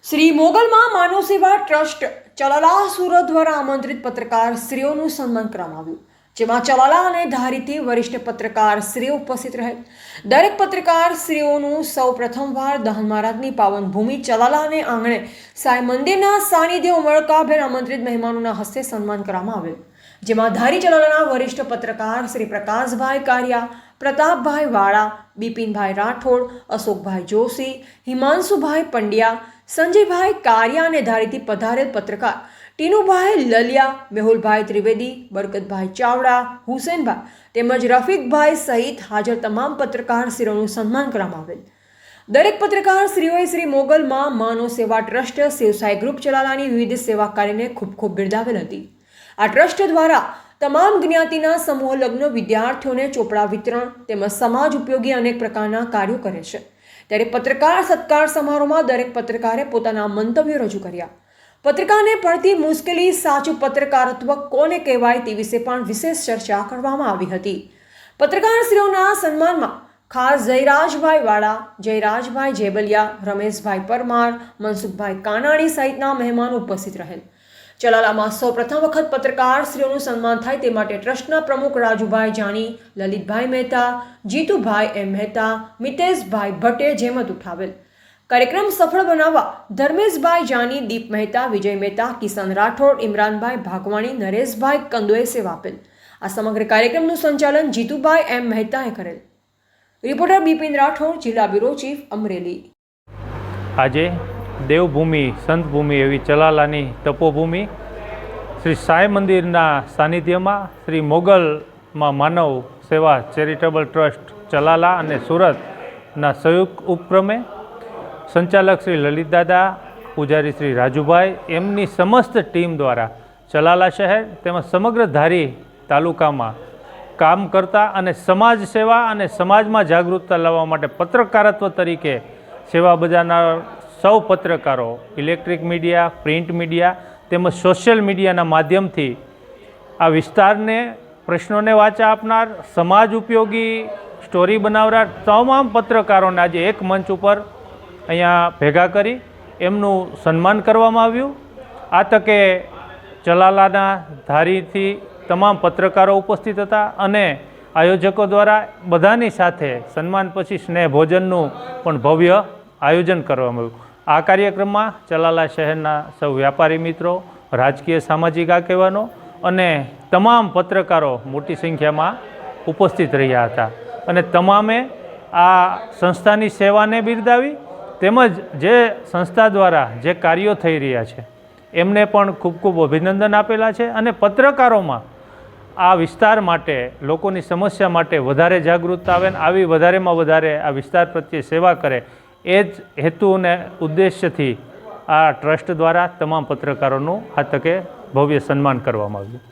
શ્રી મોગલમાં માનવ સેવા ટ્રસ્ટ ચલાલા સુરત દ્વારા આમંત્રિત પત્રકાર શ્રીઓનું સન્માન કરવામાં આવ્યું, જેમાં ચલાલા અને ધારીથી વરિષ્ઠ પત્રકાર શ્રીઓ ઉપસ્થિત રહે. દરેક પત્રકાર શ્રીઓનું સૌ પ્રથમવાર દહન મહારાજની પાવન ભૂમિ ચલાલા અને આંગણે સાંઈ મંદિરના સાનિધ્ય ઉમળકાભેર આમંત્રિત મહેમાનોના હસ્તે સન્માન કરવામાં આવેલ, જેમાં ધારી ચલાલાના વરિષ્ઠ પત્રકાર શ્રી પ્રકાશભાઈ કારિયા, પ્રતાપભાઈ વાળા, બિપિનભાઈ રાઠોડ, અશોકભાઈ જોશી, હિમાંશુભાઈ પંડ્યા, સંજયભાઈ કારિયા અને ધારીથી પધારેલ પત્રકાર ટીનુભાઈ લલિયા, મેહુલભાઈ ત્રિવેદી, બરકતભાઈ ચાવડા, હુસેનભાઈ તેમજ રફીકભાઈ સહિત હાજર તમામ પત્રકાર શ્રીઓનું સન્માન કરવામાં આવેલ. દરેક પત્રકાર શ્રીઓએ શ્રી મોગલમાં માનવ સેવા ટ્રસ્ટ શિવસાઈ ગ્રુપ ચલાલાની વિવિધ સેવા કાર્યને ખૂબ ખૂબ બિરદાવેલ હતી. આ ટ્રસ્ટ દ્વારા તમામ જ્ઞાતિના સમૂહ લગ્ન, વિદ્યાર્થીઓને ચોપડા વિતરણ તેમજ સમાજ ઉપયોગી અનેક પ્રકારના કાર્યો કરે છે. ત્યારે પત્રકાર સત્કાર સમારોહમાં દરેક પત્રકારે પોતાના મંતવ્યો રજૂ કર્યા. પત્રકારને પડતી મુશ્કેલી, સાચું પત્રકારત્વ કોને કહેવાય તે વિશે પણ વિશેષ ચર્ચા કરવામાં આવી હતી. પત્રકારશ્રીઓના સન્માનમાં ખાસ જયરાજભાઈ વાળા, જયરાજભાઈ જેબલિયા, રમેશભાઈ પરમાર, મનસુખભાઈ કાનાણી સહિતના મહેમાનો ઉપસ્થિત રહેલ. ચલાલામાં સૌ પ્રથમ વખત પત્રકારશ્રીઓનું સન્માન થાય તે માટે ટ્રસ્ટના પ્રમુખ રાજુભાઈ જાની, લલિતભાઈ મહેતા, જીતુભાઈ એમ મહેતા, મિતેશભાઈ ભટ્ટે જહેમત ઉઠાવેલ. કાર્યક્રમ સફળ બનાવવા ધર્મેશભાઈ જાની, દીપ મહેતા, વિજય મહેતા, કિશન રાઠોડ, ઇમરાનભાઈ ભાગવાણી, નરેશભાઈ કંદોએ સેવા આપેલ. આ સમગ્ર કાર્યક્રમનું સંચાલન જીતુભાઈ એમ મહેતાએ કરેલ. રિપોર્ટર બિપિન રાઠોડ, જિલ્લા બ્યુરો ચીફ, અમરેલી. આજે દેવભૂમિ, સંતભૂમિ એવી ચલાલાની તપોભૂમિ શ્રી સાંઈ મંદિરના સાનિધ્યમાં શ્રી મોગલમાં માનવ સેવા ચેરિટેબલ ટ્રસ્ટ ચલાલા અને સુરતના સંયુક્ત ઉપક્રમે સંચાલક શ્રી લલિતદાદા, પૂજારી શ્રી રાજુભાઈ એમની સમસ્ત ટીમ દ્વારા ચલાલા શહેર તેમજ સમગ્ર ધારી તાલુકામાં કામ કરતા અને સમાજ સેવા અને સમાજમાં જાગૃતતા લાવવા માટે પત્રકારત્વ તરીકે સેવા બજાવનાર સૌ પત્રકારો, ઇલેક્ટ્રિક મીડિયા, પ્રિન્ટ મીડિયા તેમજ સોશિયલ મીડિયાના માધ્યમથી આ વિસ્તારને પ્રશ્નોને વાચા આપનાર, સમાજ ઉપયોગી સ્ટોરી બનાવનાર તમામ પત્રકારોને આજે એક મંચ ઉપર અહીંયા ભેગા કરી એમનું સન્માન કરવામાં આવ્યું. આ તકે ચલાલાના ધારીથી તમામ પત્રકારો ઉપસ્થિત હતા અને આયોજકો દ્વારા બધાની સાથે સન્માન પછી સ્નેહ ભોજનનું પણ ભવ્ય આયોજન કરવામાં આવ્યું. આ કાર્યક્રમમાં ચલાલા શહેરના સૌ વ્યાપારી મિત્રો, રાજકીય સામાજિક આગેવાનો અને તમામ પત્રકારો મોટી સંખ્યામાં ઉપસ્થિત રહ્યા હતા અને તમામે આ સંસ્થાની સેવાને બિરદાવી તેમજ જે સંસ્થા દ્વારા જે કાર્યો થઈ રહ્યા છે એમને પણ ખૂબ ખૂબ અભિનંદન આપેલા છે અને પત્રકારોમાં આ વિસ્તાર માટે, લોકોની સમસ્યા માટે વધારે જાગૃતતા આવે ને આવી વધારેમાં વધારે આ વિસ્તાર પ્રત્યે સેવા કરે એ જ હેતુ અને ઉદ્દેશ્યથી આ ટ્રસ્ટ દ્વારા તમામ પત્રકારોનું આ તકે ભવ્ય સન્માન કરવામાં આવ્યું.